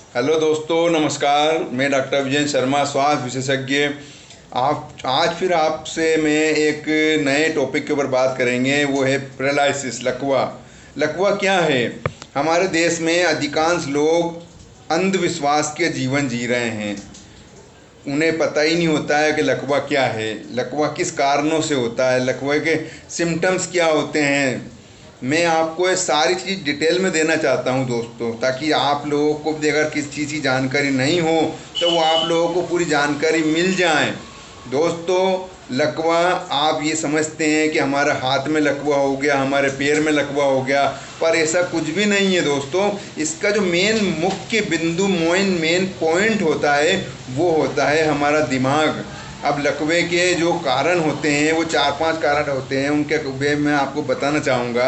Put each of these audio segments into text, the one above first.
Hello दोस्तों, नमस्कार। मैं डॉक्टर विजय शर्मा, स्वास्थ्य विशेषज्ञ। आप आज फिर आपसे मैं एक नए टॉपिक के ऊपर बात करेंगे। वो है पैरालिसिस, लकवा। लकवा क्या है? हमारे देश में अधिकांश लोग अंधविश्वास के जीवन जी रहे हैं। उन्हें पता ही नहीं होता है कि लकवा क्या है, लकवा किस कारणों से होता है, लकवे के सिम्टम्स क्या होते हैं। मैं आपको ये सारी चीज़ डिटेल में देना चाहता हूँ दोस्तों, ताकि आप लोगों को भी अगर किस चीज़ की जानकारी नहीं हो तो वो आप लोगों को पूरी जानकारी मिल जाए। दोस्तों, लकवा आप ये समझते हैं कि हमारे हाथ में लकवा हो गया, हमारे पैर में लकवा हो गया, पर ऐसा कुछ भी नहीं है दोस्तों। इसका जो मुख्य बिंदु मेन पॉइंट होता है वो होता है हमारा दिमाग। अब लकवे के जो कारण होते हैं वो 4-5 कारण होते हैं। उनके वे मैं आपको बताना चाहूँगा।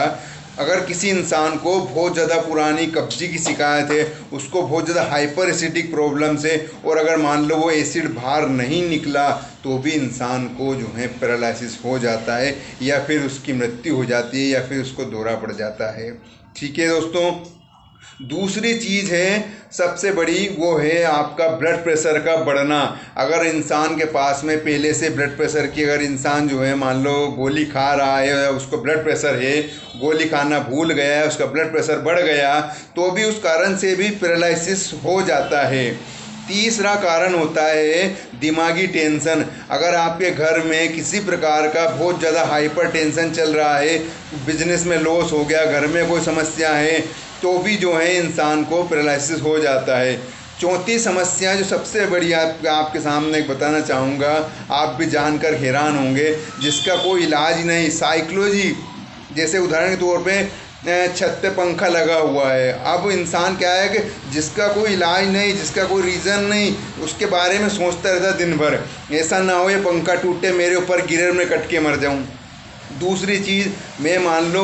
अगर किसी इंसान को बहुत ज़्यादा पुरानी कब्जी की शिकायत है, उसको बहुत ज़्यादा हाइपर एसिडिक प्रॉब्लम्स है, और अगर मान लो वो एसिड बाहर नहीं निकला तो भी इंसान को जो है पैरालिसिस हो जाता है, या फिर उसकी मृत्यु हो जाती है, या फिर उसको दौरा पड़ जाता है। ठीक है दोस्तों। दूसरी चीज़ है सबसे बड़ी, वो है आपका ब्लड प्रेशर का बढ़ना। अगर इंसान के पास में पहले से ब्लड प्रेशर की, अगर इंसान जो है मान लो गोली खा रहा है या उसको ब्लड प्रेशर है, गोली खाना भूल गया है, उसका ब्लड प्रेशर बढ़ गया, तो भी उस कारण से भी पैरालिसिस हो जाता है। तीसरा कारण होता है दिमागी टेंशन। अगर आपके घर में किसी प्रकार का बहुत ज़्यादा हाइपर टेंशन चल रहा है, बिजनेस में लॉस हो गया, घर में कोई समस्या है, तो भी जो है इंसान को पैरालिसिस हो जाता है। चौथी समस्या जो सबसे बड़ी आपके सामने बताना चाहूँगा, आप भी जानकर हैरान होंगे, जिसका कोई इलाज नहीं, साइकोलॉजी। जैसे उदाहरण के तौर पे छत पे पंखा लगा हुआ है। अब इंसान क्या है कि जिसका कोई इलाज नहीं, जिसका कोई रीज़न नहीं, उसके बारे में सोचता रहता दिन भर, ऐसा ना हो ये पंखा टूटे, मेरे ऊपर गिरे, मैं कट के मर जाऊँ। दूसरी चीज़, मैं मान लो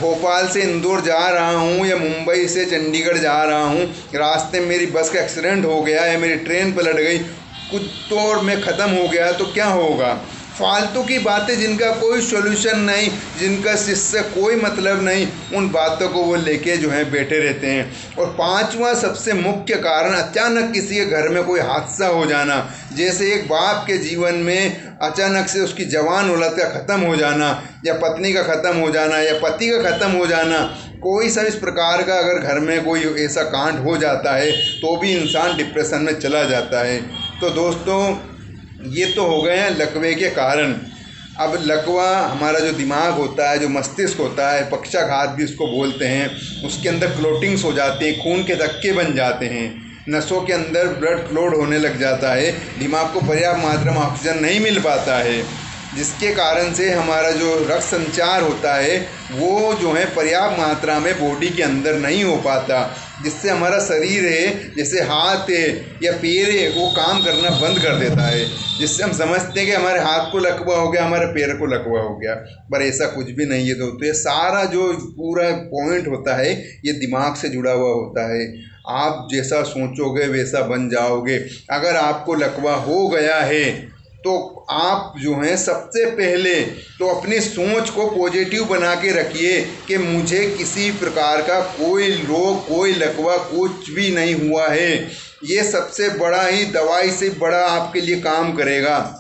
भोपाल से इंदौर जा रहा हूँ या मुंबई से चंडीगढ़ जा रहा हूँ, रास्ते में मेरी बस का एक्सीडेंट हो गया या मेरी ट्रेन पलट गई, कुछ तो और मैं ख़त्म हो गया, तो क्या होगा? फालतू की बातें जिनका कोई सोल्यूशन नहीं, जिनका इससे कोई मतलब नहीं, उन बातों को वो लेके जो है बैठे रहते हैं। और पांचवा सबसे मुख्य कारण, अचानक किसी के घर में कोई हादसा हो जाना। जैसे एक बाप के जीवन में अचानक से उसकी जवान औलाद का ख़त्म हो जाना, या पत्नी का ख़त्म हो जाना, या पति का ख़त्म हो जाना, कोई सा इस प्रकार का अगर घर में कोई ऐसा कांड हो जाता है तो भी इंसान डिप्रेशन में चला जाता है। तो दोस्तों, ये तो हो गए हैं लकवे के कारण। अब लकवा हमारा जो दिमाग होता है, जो मस्तिष्क होता है, पक्षाघात भी उसको बोलते हैं, उसके अंदर क्लोटिंग्स हो जाते हैं, खून के धक्के बन जाते हैं, नसों के अंदर ब्लड क्लॉट होने लग जाता है, दिमाग को पर्याप्त मात्रा में ऑक्सीजन नहीं मिल पाता है, जिसके कारण से हमारा जो रक्त संचार होता है वो जो है पर्याप्त मात्रा में बॉडी के अंदर नहीं हो पाता, जिससे हमारा शरीर है, जैसे हाथ है या पैर है, वो काम करना बंद कर देता है, जिससे हम समझते हैं कि हमारे हाथ को लकवा हो गया, हमारे पैर को लकवा हो गया, पर ऐसा कुछ भी नहीं है दोस्तों। ये सारा जो पूरा पॉइंट होता है ये दिमाग से जुड़ा हुआ होता है। आप जैसा सोचोगे वैसा बन जाओगे। अगर आपको लकवा हो गया है तो आप जो हैं सबसे पहले तो अपनी सोच को पॉजिटिव बना के रखिए कि मुझे किसी प्रकार का कोई रोग, कोई लकवा कुछ भी नहीं हुआ है। ये सबसे बड़ा ही, दवाई से बड़ा आपके लिए काम करेगा।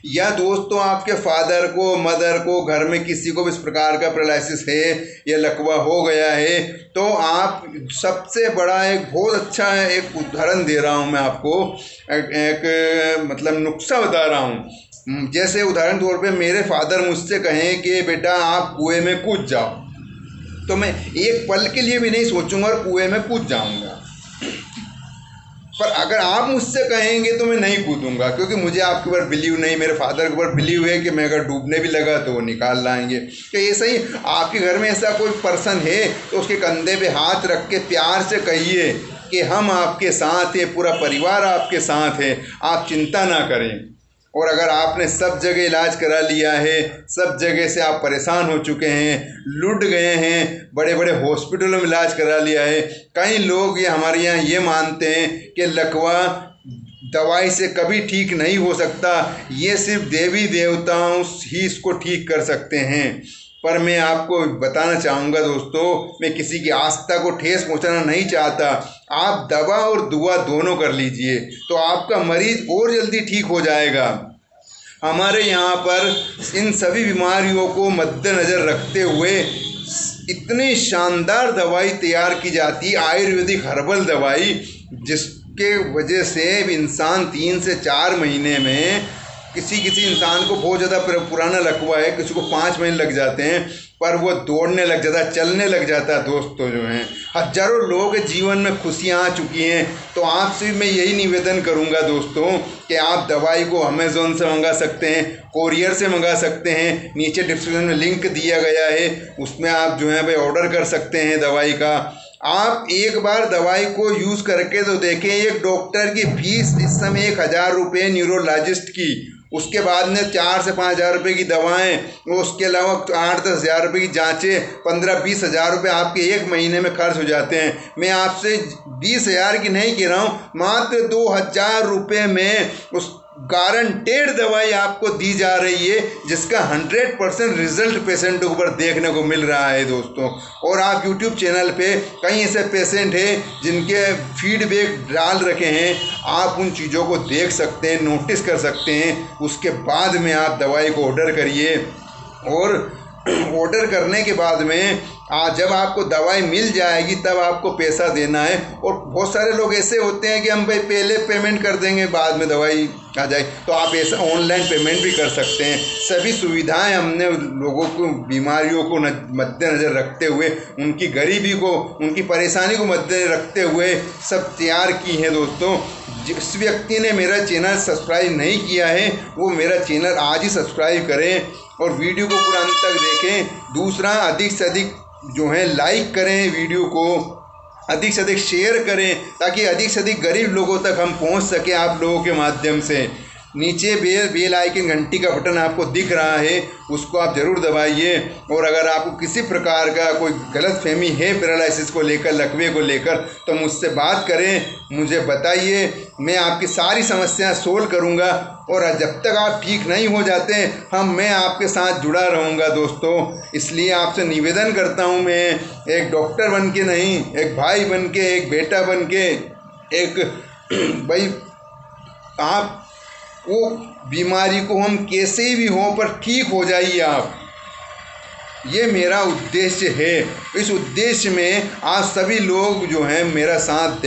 या दोस्तों, आपके फादर को, मदर को, घर में किसी को भी इस प्रकार का पैरालिसिस है या लकवा हो गया है, तो आप सबसे बड़ा एक बहुत अच्छा एक उदाहरण दे रहा हूँ मैं आपको, एक मतलब नुस्खा बता रहा हूँ। जैसे उदाहरण तौर पे मेरे फादर मुझसे कहें कि बेटा आप कुएं में कूद जाओ, तो मैं एक पल के लिए भी नहीं सोचूंगा और कुएं में कूद जाऊंगा। पर अगर आप मुझसे कहेंगे तो मैं नहीं कूदूंगा, क्योंकि मुझे आपके ऊपर बिलीव नहीं, मेरे फादर के ऊपर बिलीव है कि मैं अगर डूबने भी लगा तो वो निकाल लाएंगे। कि ऐसा ही आपके घर में ऐसा कोई पर्सन है तो उसके कंधे पे हाथ रख के प्यार से कहिए कि हम आपके साथ हैं, पूरा परिवार आपके साथ है, आप चिंता ना करें। और अगर आपने सब जगह इलाज करा लिया है, सब जगह से आप परेशान हो चुके हैं, लुट गए हैं, बड़े बड़े हॉस्पिटलों में इलाज करा लिया है, कई लोग ये हमारे यहाँ ये मानते हैं कि लकवा दवाई से कभी ठीक नहीं हो सकता, ये सिर्फ देवी देवताओं ही इसको ठीक कर सकते हैं। पर मैं आपको बताना चाहूँगा दोस्तों, मैं किसी की आस्था को ठेस पहुँचाना नहीं चाहता। आप दवा और दुआ दोनों कर लीजिए तो आपका मरीज और जल्दी ठीक हो जाएगा। हमारे यहाँ पर इन सभी बीमारियों को मद्देनज़र रखते हुए इतनी शानदार दवाई तैयार की जाती है, आयुर्वेदिक हर्बल दवाई, जिसके वजह से इंसान 3 से 4 महीने में, किसी इंसान को बहुत ज़्यादा पुराना लकवा है, किसी को 5 महीने लग जाते हैं, पर वो दौड़ने लग जाता है, चलने लग जाता है। दोस्तों जो हैं, हजारों लोगों के जीवन में खुशियाँ आ चुकी हैं। तो आपसे मैं यही निवेदन करूंगा दोस्तों कि आप दवाई को अमेज़ॉन से मंगा सकते हैं, कोरियर से मंगा सकते हैं। नीचे डिस्क्रिप्शन में लिंक दिया गया है, उसमें आप जो है भाई ऑर्डर कर सकते हैं दवाई का। आप एक बार दवाई को यूज़ करके तो देखें। एक डॉक्टर की फीस इस समय 1,000 रुपये न्यूरोलॉजिस्ट की, उसके बाद में 4 से 5,000 रुपये की दवाएं, उसके अलावा 8-10 हज़ार रुपये की जांचें, 15-20 हज़ार रुपये आपके एक महीने में खर्च हो जाते हैं। मैं आपसे 20,000 की नहीं कह रहा हूँ, मात्र 2,000 रुपये में उस गारंटेड दवाई आपको दी जा रही है, जिसका 100% रिजल्ट पेशेंट के ऊपर देखने को मिल रहा है दोस्तों। और आप यूट्यूब चैनल पे कई ऐसे पेशेंट हैं जिनके फीडबैक डाल रखे हैं, आप उन चीज़ों को देख सकते हैं, नोटिस कर सकते हैं। उसके बाद में आप दवाई को ऑर्डर करिए, और ऑर्डर करने के बाद में जब आपको दवाई मिल जाएगी तब आपको पैसा देना है। और बहुत सारे लोग ऐसे होते हैं कि हम भाई पहले पेमेंट कर देंगे, बाद में दवाई आ जाए, तो आप ऐसा ऑनलाइन पेमेंट भी कर सकते हैं। सभी सुविधाएं हमने लोगों को, बीमारियों को मद्देनज़र रखते हुए, उनकी गरीबी को, उनकी परेशानी को मद्देनज़र रखते हुए सब तैयार की हैं दोस्तों। जिस व्यक्ति ने मेरा चैनल सब्सक्राइब नहीं किया है वो मेरा चैनल आज ही सब्सक्राइब करें और वीडियो को पूरा अंत तक देखें। दूसरा, अधिक से अधिक जो है लाइक करें, वीडियो को अधिक से अधिक शेयर करें, ताकि अधिक से अधिक गरीब लोगों तक हम पहुंच सके आप लोगों के माध्यम से। नीचे बेल आइकन घंटी का बटन आपको दिख रहा है, उसको आप ज़रूर दबाइए। और अगर आपको किसी प्रकार का कोई गलतफहमी है पैरालिसिस को लेकर, लकवे को लेकर, तो मुझसे बात करें, मुझे बताइए, मैं आपकी सारी समस्याएं सोल्व करूंगा। और जब तक आप ठीक नहीं हो जाते मैं आपके साथ जुड़ा रहूंगा दोस्तों। इसलिए आपसे निवेदन करता हूं, मैं एक डॉक्टर बन के नहीं, एक भाई बन के, एक बेटा बन के, एक भाई, आप वो बीमारी को हम कैसे भी हों पर ठीक हो जाइए आप, ये मेरा उद्देश्य है। इस उद्देश्य में आप सभी लोग जो हैं मेरा साथ दें।